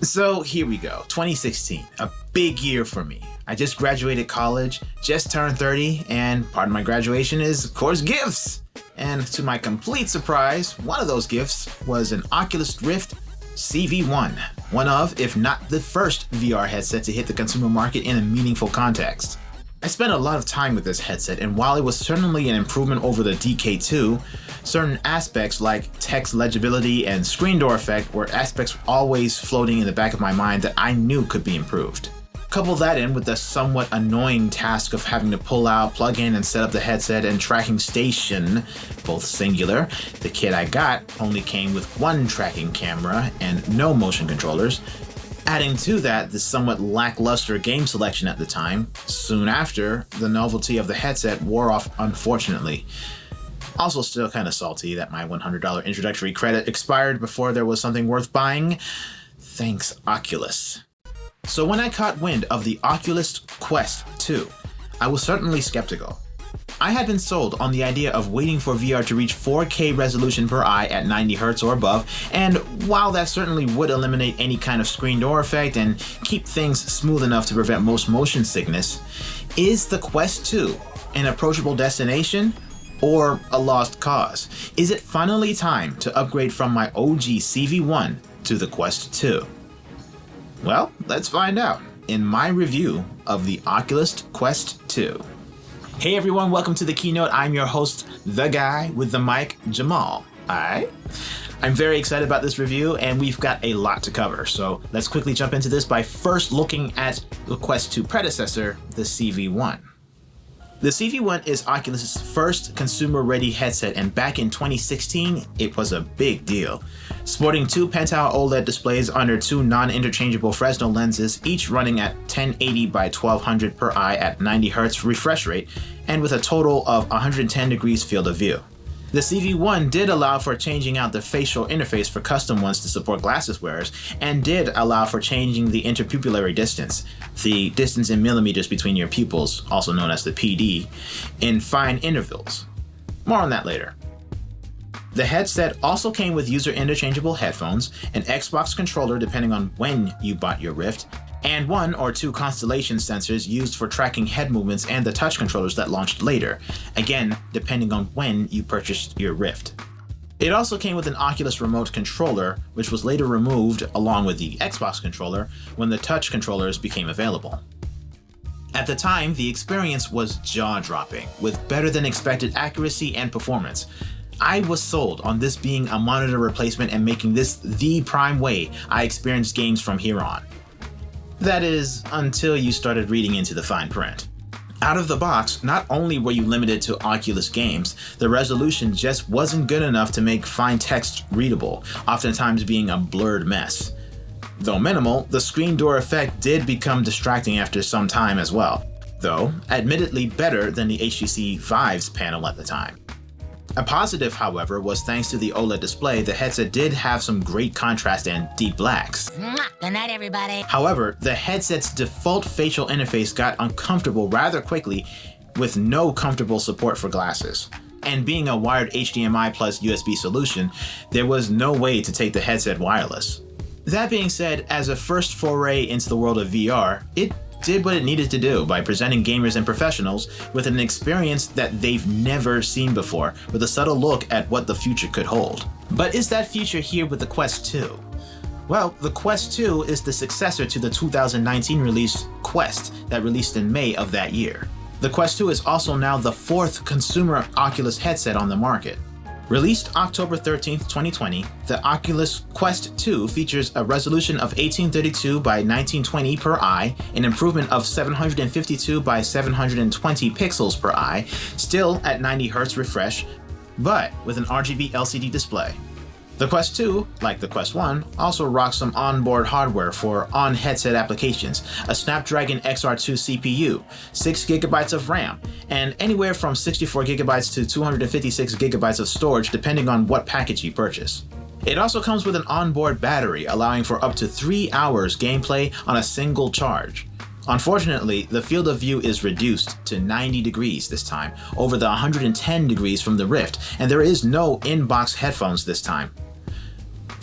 So here we go, 2016, a big year for me. I just graduated college, just turned 30, and part of my graduation is, of course, gifts. And to my complete surprise, one of those gifts was an Oculus Rift CV1, one of, if not the first VR headset to hit the consumer market in a meaningful context. I spent a lot of time with this headset, and while it was certainly an improvement over the DK2, certain aspects like text legibility and screen door effect were aspects always floating in the back of my mind that I knew could be improved. Couple that in with the somewhat annoying task of having to pull out, plug in, and set up the headset and tracking station, both singular. The kit I got only came with one tracking camera and no motion controllers. Adding to that the somewhat lackluster game selection at the time, soon after, the novelty of the headset wore off unfortunately. Also still kinda salty that my $100 introductory credit expired before there was something worth buying. Thanks, Oculus. So when I caught wind of the Oculus Quest 2, I was certainly skeptical. I had been sold on the idea of waiting for VR to reach 4K resolution per eye at 90 Hz or above, and while that certainly would eliminate any kind of screen door effect and keep things smooth enough to prevent most motion sickness, is the Quest 2 an approachable destination or a lost cause? Is it finally time to upgrade from my OG CV1 to the Quest 2? Well, let's find out in my review of the Oculus Quest 2. Hey everyone, welcome to the keynote. I'm your host, the guy with the mic, Jamal. Alright? I'm very excited about this review and we've got a lot to cover. So let's quickly jump into this by first looking at the Quest 2 predecessor, the CV1. The CV1 is Oculus' first consumer-ready headset, and back in 2016, it was a big deal. Sporting two Pentile OLED displays under two non-interchangeable Fresnel lenses, each running at 1080 by 1200 per eye at 90 Hz refresh rate, and with a total of 110 degrees field of view. The CV1 did allow for changing out the facial interface for custom ones to support glasses wearers, and did allow for changing the interpupillary distance, the distance in millimeters between your pupils, also known as the PD, in fine intervals. More on that later. The headset also came with user-interchangeable headphones, an Xbox controller depending on when you bought your Rift, and one or two constellation sensors used for tracking head movements and the touch controllers that launched later, again depending on when you purchased your Rift. It also came with an Oculus remote controller, which was later removed along with the Xbox controller when the touch controllers became available. At the time, the experience was jaw-dropping, with better than expected accuracy and performance. I was sold on this being a monitor replacement and making this the prime way I experienced games from here on. That is, until you started reading into the fine print. Out of the box, not only were you limited to Oculus games, the resolution just wasn't good enough to make fine text readable, oftentimes being a blurred mess. Though minimal, the screen door effect did become distracting after some time as well, though admittedly better than the HTC Vive's panel at the time. A positive, however, was thanks to the OLED display, the headset did have some great contrast and deep blacks. Good night, everybody. However, the headset's default facial interface got uncomfortable rather quickly with no comfortable support for glasses. And being a wired HDMI plus USB solution, there was no way to take the headset wireless. That being said, as a first foray into the world of VR, it did what it needed to do by presenting gamers and professionals with an experience that they've never seen before, with a subtle look at what the future could hold. But is that future here with the Quest 2? Well, the Quest 2 is the successor to the 2019 release Quest that released in May of that year. The Quest 2 is also now the fourth consumer Oculus headset on the market. Released October 13, 2020, the Oculus Quest 2 features a resolution of 1832 by 1920 per eye, an improvement of 752 by 720 pixels per eye, still at 90 Hz refresh, but with an RGB LCD display. The Quest 2, like the Quest 1, also rocks some onboard hardware for on-headset applications, a Snapdragon XR2 CPU, 6GB of RAM, and anywhere from 64GB to 256GB of storage depending on what package you purchase. It also comes with an onboard battery, allowing for up to 3 hours gameplay on a single charge. Unfortunately, the field of view is reduced to 90 degrees this time, over the 110 degrees from the Rift, and there is no in-box headphones this time.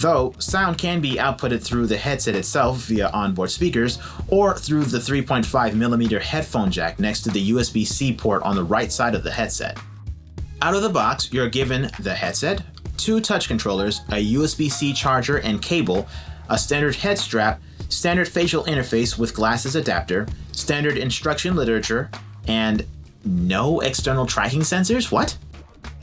though sound can be outputted through the headset itself via onboard speakers or through the 3.5mm headphone jack next to the USB-C port on the right side of the headset. Out of the box, you're given the headset, 2 touch controllers, a USB-C charger and cable, a standard head strap, standard facial interface with glasses adapter, standard instruction literature, and no external tracking sensors? What?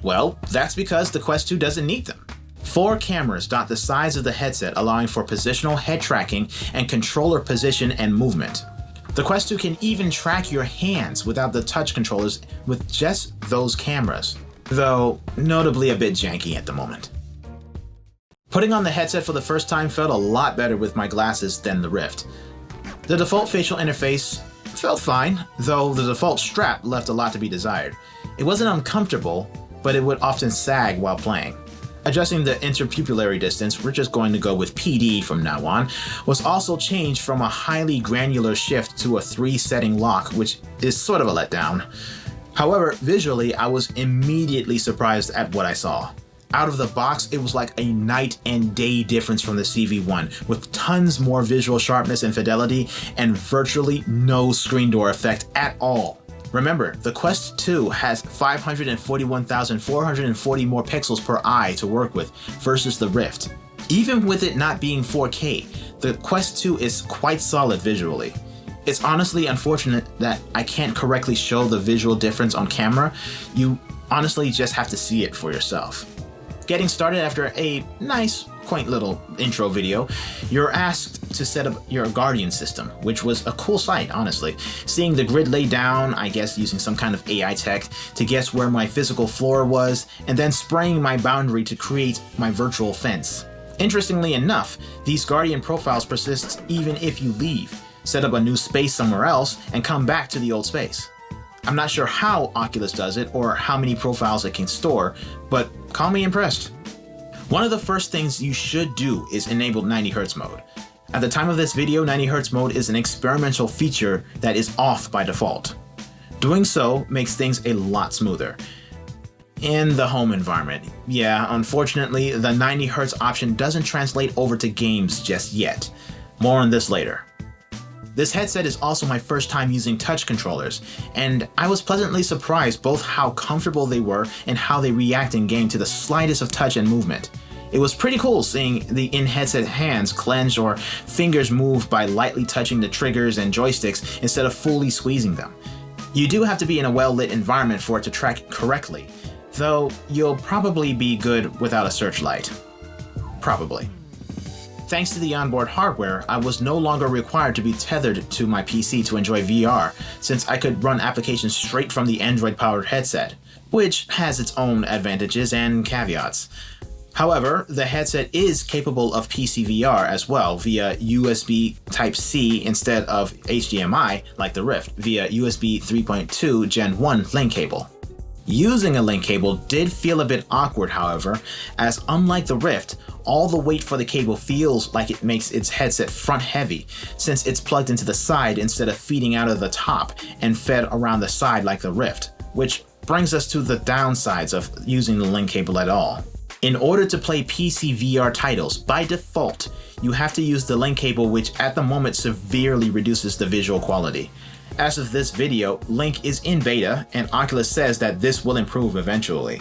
Well, that's because the Quest 2 doesn't need them. 4 cameras dot the sides of the headset, allowing for positional head tracking and controller position and movement. The Quest 2 can even track your hands without the touch controllers with just those cameras, though notably a bit janky at the moment. Putting on the headset for the first time felt a lot better with my glasses than the Rift. The default facial interface felt fine, though the default strap left a lot to be desired. It wasn't uncomfortable, but it would often sag while playing. Adjusting the interpupillary distance, we're just going to go with PD from now on, was also changed from a highly granular shift to a 3-setting lock, which is sort of a letdown. However, visually, I was immediately surprised at what I saw. Out of the box, it was like a night and day difference from the CV1, with tons more visual sharpness and fidelity, and virtually no screen door effect at all. Remember, the Quest 2 has 541,440 more pixels per eye to work with versus the Rift. Even with it not being 4K, the Quest 2 is quite solid visually. It's honestly unfortunate that I can't correctly show the visual difference on camera. You honestly just have to see it for yourself. Getting started after a nice, quaint little intro video, you're asked to set up your Guardian system, which was a cool sight, honestly. Seeing the grid laid down, I guess using some kind of AI tech to guess where my physical floor was, and then spraying my boundary to create my virtual fence. Interestingly enough, these Guardian profiles persist even if you leave, set up a new space somewhere else, and come back to the old space. I'm not sure how Oculus does it or how many profiles it can store, but call me impressed. One of the first things you should do is enable 90Hz mode. At the time of this video, 90Hz mode is an experimental feature that is off by default. Doing so makes things a lot smoother. In the home environment, yeah, unfortunately, the 90Hz option doesn't translate over to games just yet. More on this later. This headset is also my first time using touch controllers, and I was pleasantly surprised both how comfortable they were and how they react in game to the slightest of touch and movement. It was pretty cool seeing the in-headset hands clench or fingers move by lightly touching the triggers and joysticks instead of fully squeezing them. You do have to be in a well-lit environment for it to track correctly, though you'll probably be good without a searchlight. Probably. Thanks to the onboard hardware, I was no longer required to be tethered to my PC to enjoy VR, since I could run applications straight from the Android-powered headset, which has its own advantages and caveats. However, the headset is capable of PCVR as well via USB Type-C instead of HDMI like the Rift via USB 3.2 Gen 1 link cable. Using a link cable did feel a bit awkward, however, as unlike the Rift, all the weight for the cable feels like it makes its headset front heavy, since it's plugged into the side instead of feeding out of the top and fed around the side like the Rift, which brings us to the downsides of using the link cable at all. In order to play PCVR titles, by default, you have to use the link cable, which at the moment severely reduces the visual quality. As of this video, Link is in beta, and Oculus says that this will improve eventually.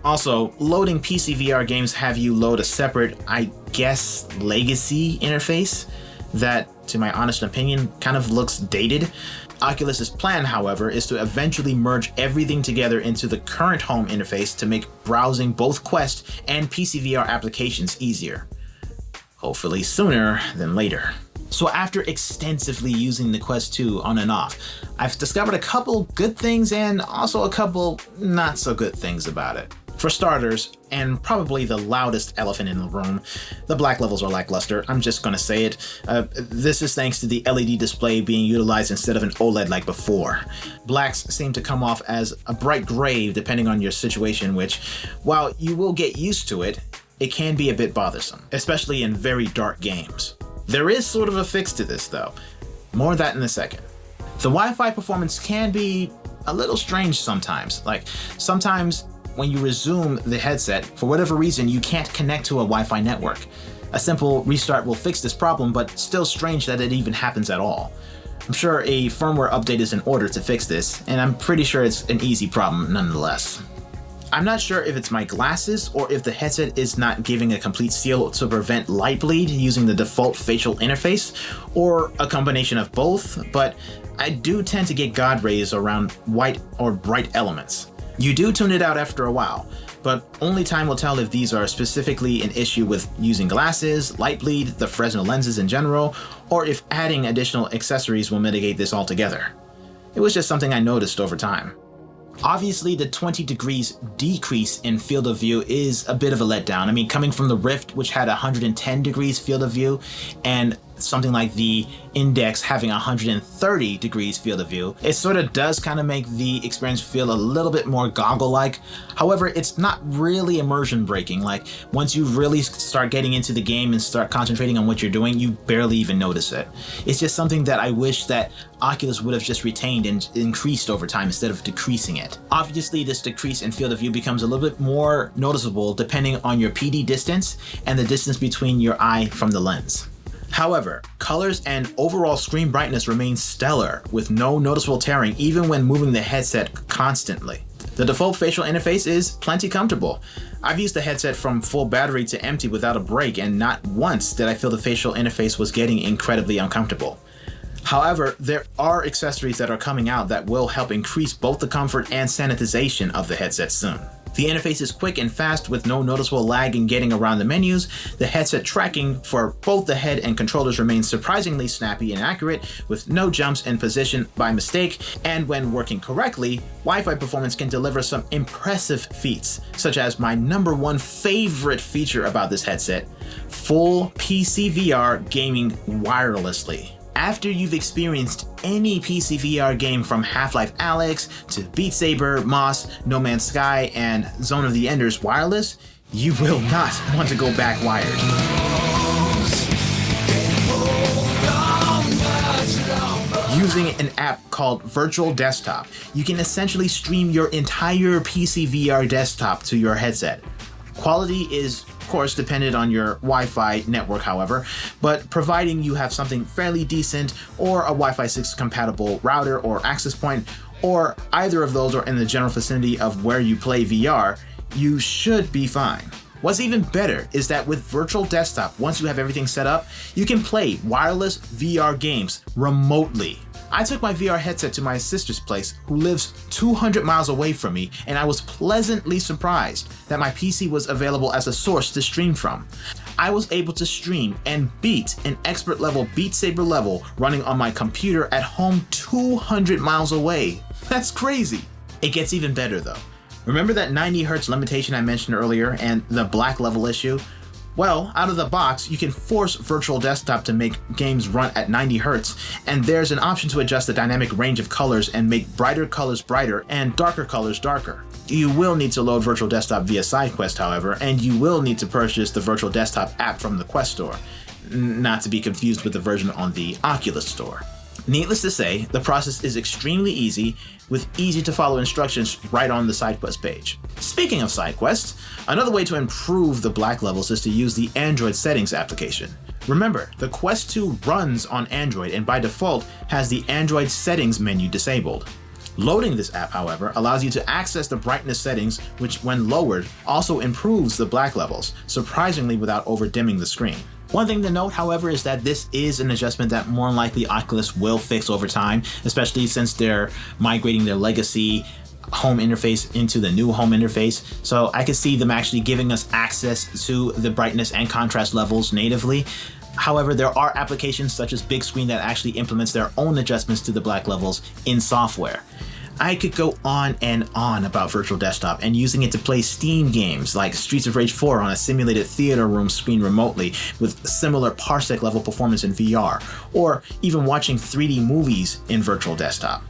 Also, loading PCVR games have you load a separate, I guess, legacy interface that, to my honest opinion, kind of looks dated. Oculus's plan, however, is to eventually merge everything together into the current home interface to make browsing both Quest and PCVR applications easier. Hopefully sooner than later. So after extensively using the Quest 2 on and off, I've discovered a couple good things and also a couple not so good things about it. For starters, and probably the loudest elephant in the room, the black levels are lackluster. I'm just gonna say it. This is thanks to the LED display being utilized instead of an OLED like before. Blacks seem to come off as a bright gray depending on your situation, which, while you will get used to it, it can be a bit bothersome, especially in very dark games. There is sort of a fix to this though. More on that in a second. The Wi-Fi performance can be a little strange sometimes. Like, sometimes when you resume the headset, for whatever reason, you can't connect to a Wi-Fi network. A simple restart will fix this problem, but still strange that it even happens at all. I'm sure a firmware update is in order to fix this, and I'm pretty sure it's an easy problem nonetheless. I'm not sure if it's my glasses or if the headset is not giving a complete seal to prevent light bleed using the default facial interface, or a combination of both, but I do tend to get God rays around white or bright elements. You do tune it out after a while, but only time will tell if these are specifically an issue with using glasses, light bleed, the Fresnel lenses in general, or if adding additional accessories will mitigate this altogether. It was just something I noticed over time. Obviously, the 20 degrees decrease in field of view is a bit of a letdown. I mean, coming from the Rift, which had 110 degrees field of view, and something like the Index having 130 degrees field of view, it sort of does kind of make the experience feel a little bit more goggle-like. However, it's not really immersion breaking. Like, once you really start getting into the game and start concentrating on what you're doing, you barely even notice it. It's just something that I wish that Oculus would have just retained and increased over time instead of decreasing it. Obviously, this decrease in field of view becomes a little bit more noticeable depending on your PD distance and the distance between your eye from the lens. However, colors and overall screen brightness remain stellar with no noticeable tearing even when moving the headset constantly. The default facial interface is plenty comfortable. I've used the headset from full battery to empty without a break, and not once did I feel the facial interface was getting incredibly uncomfortable. However, there are accessories that are coming out that will help increase both the comfort and sanitization of the headset soon. The interface is quick and fast with no noticeable lag in getting around the menus. The headset tracking for both the head and controllers remains surprisingly snappy and accurate with no jumps in position by mistake, and when working correctly, Wi-Fi performance can deliver some impressive feats, such as my #1 favorite feature about this headset: full PCVR gaming wirelessly. After you've experienced any PCVR game from Half-Life Alyx to Beat Saber, Moss, No Man's Sky, and Zone of the Enders wireless, you will not want to go back wired. Using an app called Virtual Desktop, you can essentially stream your entire PCVR desktop to your headset. Quality is, of course, dependent on your Wi-Fi network, however, but providing you have something fairly decent or a Wi-Fi 6 compatible router or access point, or either of those are in the general vicinity of where you play VR, you should be fine. What's even better is that with Virtual Desktop, once you have everything set up, you can play wireless VR games remotely. I took my VR headset to my sister's place, who lives 200 miles away from me, and I was pleasantly surprised that my PC was available as a source to stream from. I was able to stream and beat an expert level Beat Saber level running on my computer at home 200 miles away. That's crazy. It gets even better though. Remember that 90 Hz limitation I mentioned earlier and the black level issue? Well, out of the box, you can force Virtual Desktop to make games run at 90 Hz, and there's an option to adjust the dynamic range of colors and make brighter colors brighter and darker colors darker. You will need to load Virtual Desktop via SideQuest, however, and you will need to purchase the Virtual Desktop app from the Quest store, not to be confused with the version on the Oculus store. Needless to say, the process is extremely easy, with easy to follow instructions right on the SideQuest page. Speaking of SideQuest, another way to improve the black levels is to use the Android settings application. Remember, the Quest 2 runs on Android and by default has the Android settings menu disabled. Loading this app, however, allows you to access the brightness settings, which when lowered also improves the black levels, surprisingly without over-dimming the screen. One thing to note, however, is that this is an adjustment that more than likely Oculus will fix over time, especially since they're migrating their legacy home interface into the new home interface. So I could see them actually giving us access to the brightness and contrast levels natively. However, there are applications such as Big Screen that actually implements their own adjustments to the black levels in software. I could go on and on about Virtual Desktop and using it to play Steam games like Streets of Rage 4 on a simulated theater room screen remotely with similar parsec level performance in VR, or even watching 3D movies in Virtual Desktop,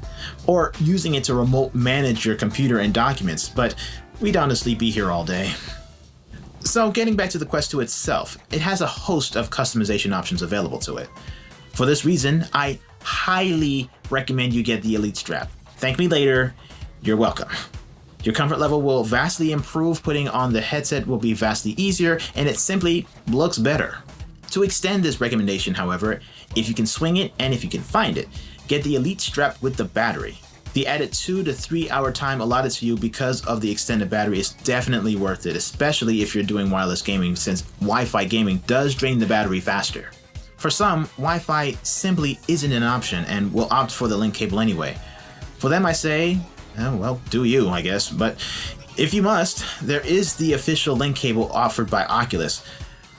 or using it to remote manage your computer and documents, but we'd honestly be here all day. So getting back to the Quest 2 itself, it has a host of customization options available to it. For this reason, I highly recommend you get the Elite strap. Thank me later, you're welcome. Your comfort level will vastly improve, putting on the headset will be vastly easier, and it simply looks better. To extend this recommendation, however, if you can swing it and if you can find it, get the Elite strap with the battery. The added 2 to 3 hour time allotted to you because of the extended battery is definitely worth it, especially if you're doing wireless gaming, since Wi-Fi gaming does drain the battery faster. For some, Wi-Fi simply isn't an option and will opt for the link cable anyway. For them I say, well, do you, I guess, but if you must, there is the official link cable offered by Oculus,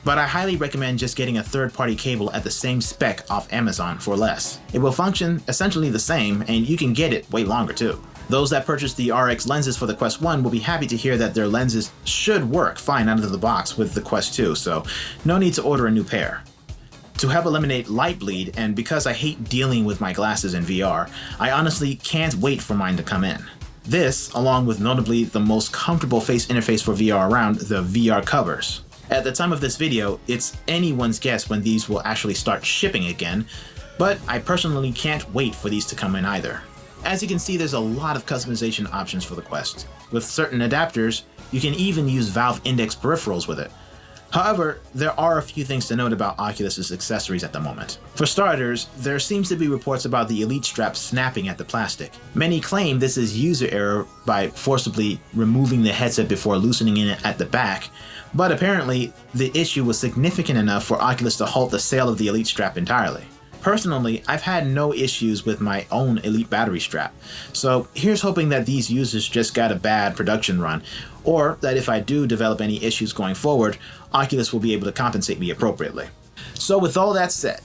but I highly recommend just getting a third-party cable at the same spec off Amazon for less. It will function essentially the same, and you can get it way longer too. Those that purchase the RX lenses for the Quest 1 will be happy to hear that their lenses should work fine out of the box with the Quest 2, so no need to order a new pair. To help eliminate light bleed, and because I hate dealing with my glasses in VR, I honestly can't wait for mine to come in. This, along with notably the most comfortable face interface for VR around, the VR covers. At the time of this video, it's anyone's guess when these will actually start shipping again, but I personally can't wait for these to come in either. As you can see, there's a lot of customization options for the Quest. With certain adapters, you can even use Valve Index peripherals with it. However, there are a few things to note about Oculus's accessories at the moment. For starters, there seems to be reports about the Elite strap snapping at the plastic. Many claim this is user error by forcibly removing the headset before loosening it at the back, but apparently the issue was significant enough for Oculus to halt the sale of the Elite strap entirely. Personally, I've had no issues with my own Elite battery strap, so here's hoping that these users just got a bad production run, or that if I do develop any issues going forward, Oculus will be able to compensate me appropriately. So with all that said,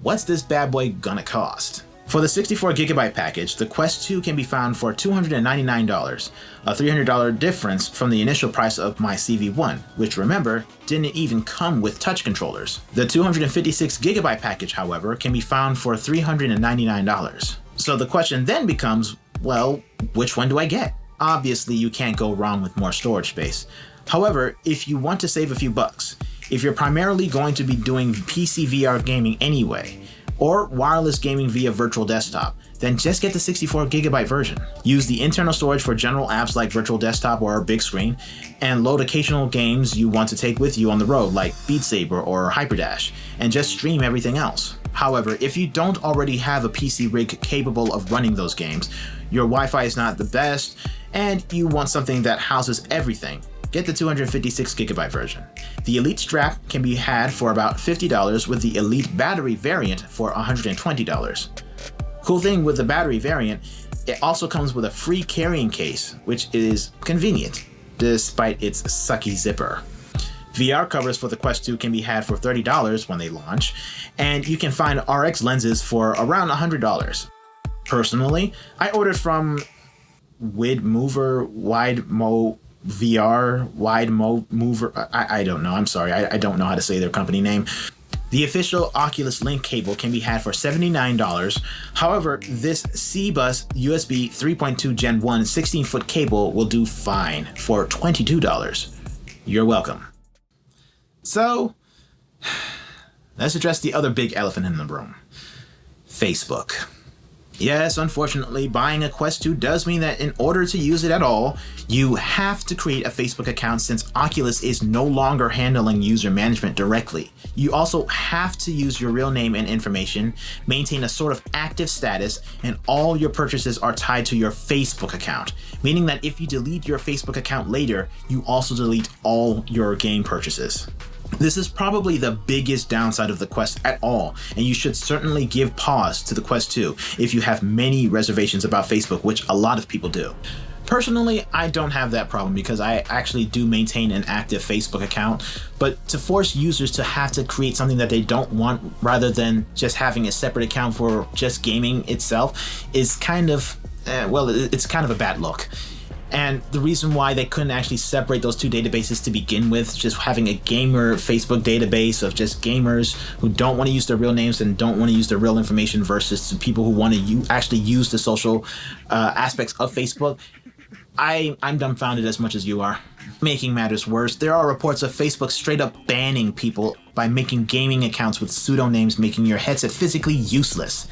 what's this bad boy gonna cost? For the 64GB package, the Quest 2 can be found for $299, a $300 difference from the initial price of my CV1, which remember, didn't even come with touch controllers. The 256GB package, however, can be found for $399. So the question then becomes, well, which one do I get? Obviously, you can't go wrong with more storage space. However, if you want to save a few bucks, if you're primarily going to be doing PCVR gaming anyway, or wireless gaming via virtual desktop, then just get the 64GB version. Use the internal storage for general apps like virtual desktop or big screen, and load occasional games you want to take with you on the road like Beat Saber or Hyperdash, and just stream everything else. However, if you don't already have a PC rig capable of running those games, your Wi-Fi is not the best, and you want something that houses everything, get the 256GB version. The Elite strap can be had for about $50 with the Elite battery variant for $120. Cool thing with the battery variant, it also comes with a free carrying case, which is convenient, despite its sucky zipper. VR covers for the Quest 2 can be had for $30 when they launch, and you can find RX lenses for around $100. Personally, I ordered from Widmover, Mover, I don't know, I'm sorry, I don't know how to say their company name. The official Oculus Link cable can be had for $79. However, this C-Bus USB 3.2 Gen 1 16-foot cable will do fine for $22. You're welcome. So, let's address the other big elephant in the room. Facebook. Yes, unfortunately, buying a Quest 2 does mean that in order to use it at all, you have to create a Facebook account since Oculus is no longer handling user management directly. You also have to use your real name and information, maintain a sort of active status, and all your purchases are tied to your Facebook account, meaning that if you delete your Facebook account later, you also delete all your game purchases. This is probably the biggest downside of the Quest at all, and you should certainly give pause to the Quest 2 if you have many reservations about Facebook, which a lot of people do. Personally, I don't have that problem because I actually do maintain an active Facebook account, but to force users to have to create something that they don't want rather than just having a separate account for just gaming itself is kind of, it's kind of a bad look. And the reason why they couldn't actually separate those two databases to begin with, just having a gamer Facebook database of just gamers who don't want to use their real names and don't want to use their real information versus the people who want to actually use the social aspects of Facebook, I'm dumbfounded as much as you are. Making matters worse, there are reports of Facebook straight up banning people by making gaming accounts with pseudonyms, making your headset physically useless.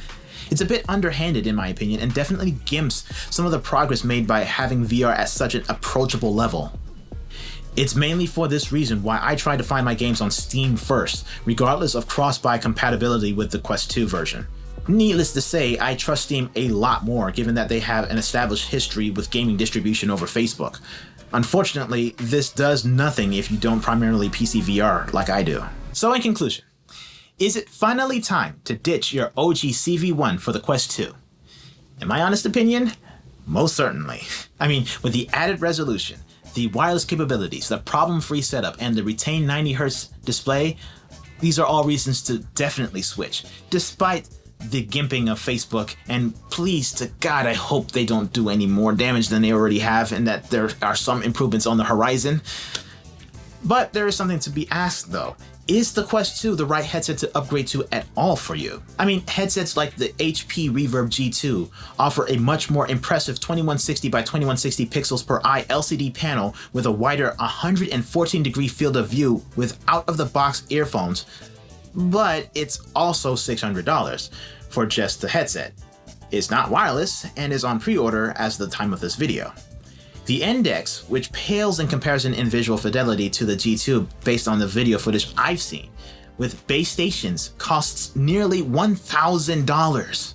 It's a bit underhanded in my opinion and definitely gimps some of the progress made by having VR at such an approachable level. It's mainly for this reason why I try to find my games on Steam first, regardless of cross-buy compatibility with the Quest 2 version. Needless to say, I trust Steam a lot more given that they have an established history with gaming distribution over Facebook. Unfortunately, this does nothing if you don't primarily PCVR like I do. So in conclusion, is it finally time to ditch your OG CV1 for the Quest 2? In my honest opinion, most certainly. I mean, with the added resolution, the wireless capabilities, the problem-free setup, and the retained 90Hz display, these are all reasons to definitely switch, despite the gimping of Facebook, and please to God, I hope they don't do any more damage than they already have and that there are some improvements on the horizon. But there is something to be asked though. Is the Quest 2 the right headset to upgrade to at all for you? I mean, headsets like the HP Reverb G2 offer a much more impressive 2160 by 2160 pixels per eye LCD panel with a wider 114-degree field of view with out-of-the-box earphones, but it's also $600 for just the headset. It's not wireless and is on pre-order as the time of this video. The Index, which pales in comparison in visual fidelity to the G2 based on the video footage I've seen, with base stations costs nearly $1,000.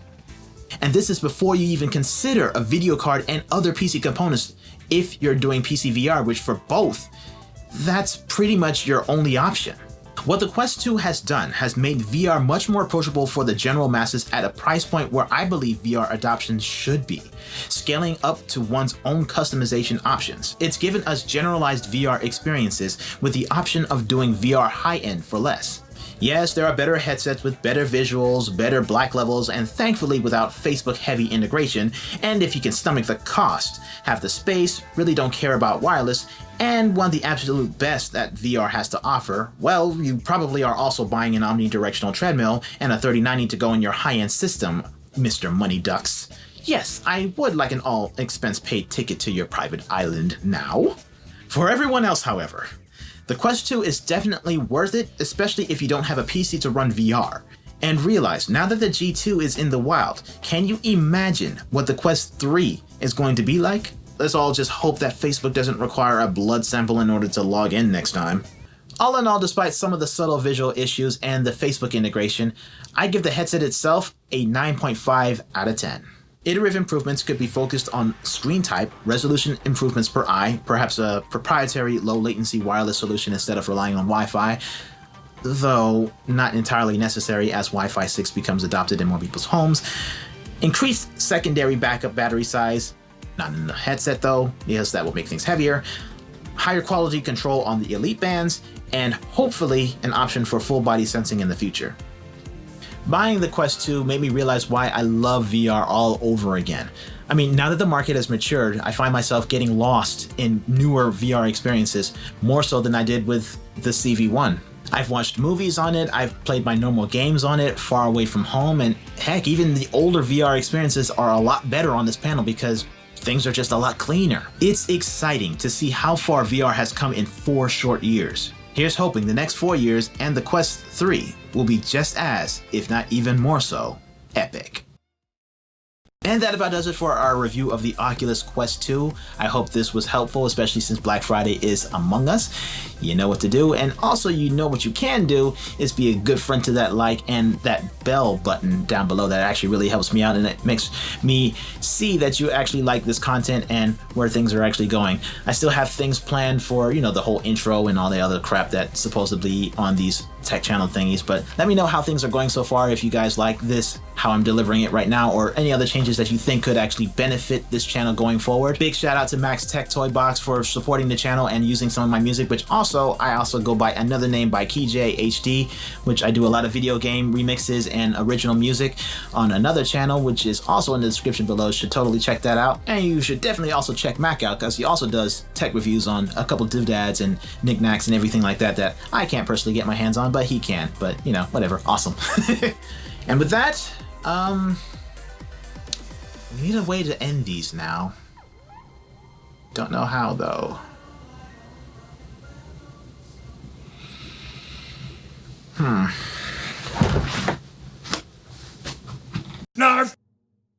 And this is before you even consider a video card and other PC components if you're doing PCVR, which for both, that's pretty much your only option. What the Quest 2 has done has made VR much more approachable for the general masses at a price point where I believe VR adoption should be, scaling up to one's own customization options. It's given us generalized VR experiences with the option of doing VR high-end for less. Yes, there are better headsets with better visuals, better black levels, and thankfully without Facebook-heavy integration, and if you can stomach the cost, have the space, really don't care about wireless, and want the absolute best that VR has to offer, well, you probably are also buying an omnidirectional treadmill and a 3090 to go in your high-end system, Mr. Money Ducks. Yes, I would like an all-expense-paid ticket to your private island now. For everyone else, however, the Quest 2 is definitely worth it, especially if you don't have a PC to run VR. And realize, now that the G2 is in the wild, can you imagine what the Quest 3 is going to be like? Let's all just hope that Facebook doesn't require a blood sample in order to log in next time. All in all, despite some of the subtle visual issues and the Facebook integration, I give the headset itself a 9.5 out of 10. Iterative improvements could be focused on screen type, resolution improvements per eye, perhaps a proprietary low latency wireless solution instead of relying on Wi-Fi, though not entirely necessary as Wi-Fi 6 becomes adopted in more people's homes. Increased secondary backup battery size, not in the headset though, because that will make things heavier. Higher quality control on the Elite bands, and hopefully an option for full body sensing in the future. Buying the Quest 2 made me realize why I love VR all over again. I mean, now that the market has matured, I find myself getting lost in newer VR experiences, more so than I did with the CV1. I've watched movies on it, I've played my normal games on it, far away from home, and heck, even the older VR experiences are a lot better on this panel because things are just a lot cleaner. It's exciting to see how far VR has come in 4 short years. Here's hoping the next 4 years and the Quest 3 will be just as, if not even more so, epic. And that about does it for our review of the Oculus Quest 2. I hope this was helpful, especially since Black Friday is among us. You know what to do, and also you know what you can do is be a good friend to that like and that bell button down below. That actually really helps me out and it makes me see that you actually like this content and where things are actually going. I still have things planned for, you know, the whole intro and all the other crap that's supposedly on these tech channel thingies, but let me know how things are going so far, if you guys like this, how I'm delivering it right now, or any other changes that you think could actually benefit this channel going forward. Big shout out to Max Tech Toy Box for supporting the channel and using some of my music, which I also go by another name by KJ HD, which I do a lot of video game remixes and original music on another channel, which is also in the description below. Should totally check that out. And you should definitely also check Mac out, because he also does tech reviews on a couple doodads and knickknacks and everything like that that I can't personally get my hands on, but he can. But you know, whatever, awesome. And with that, we need a way to end these now. Don't know how though.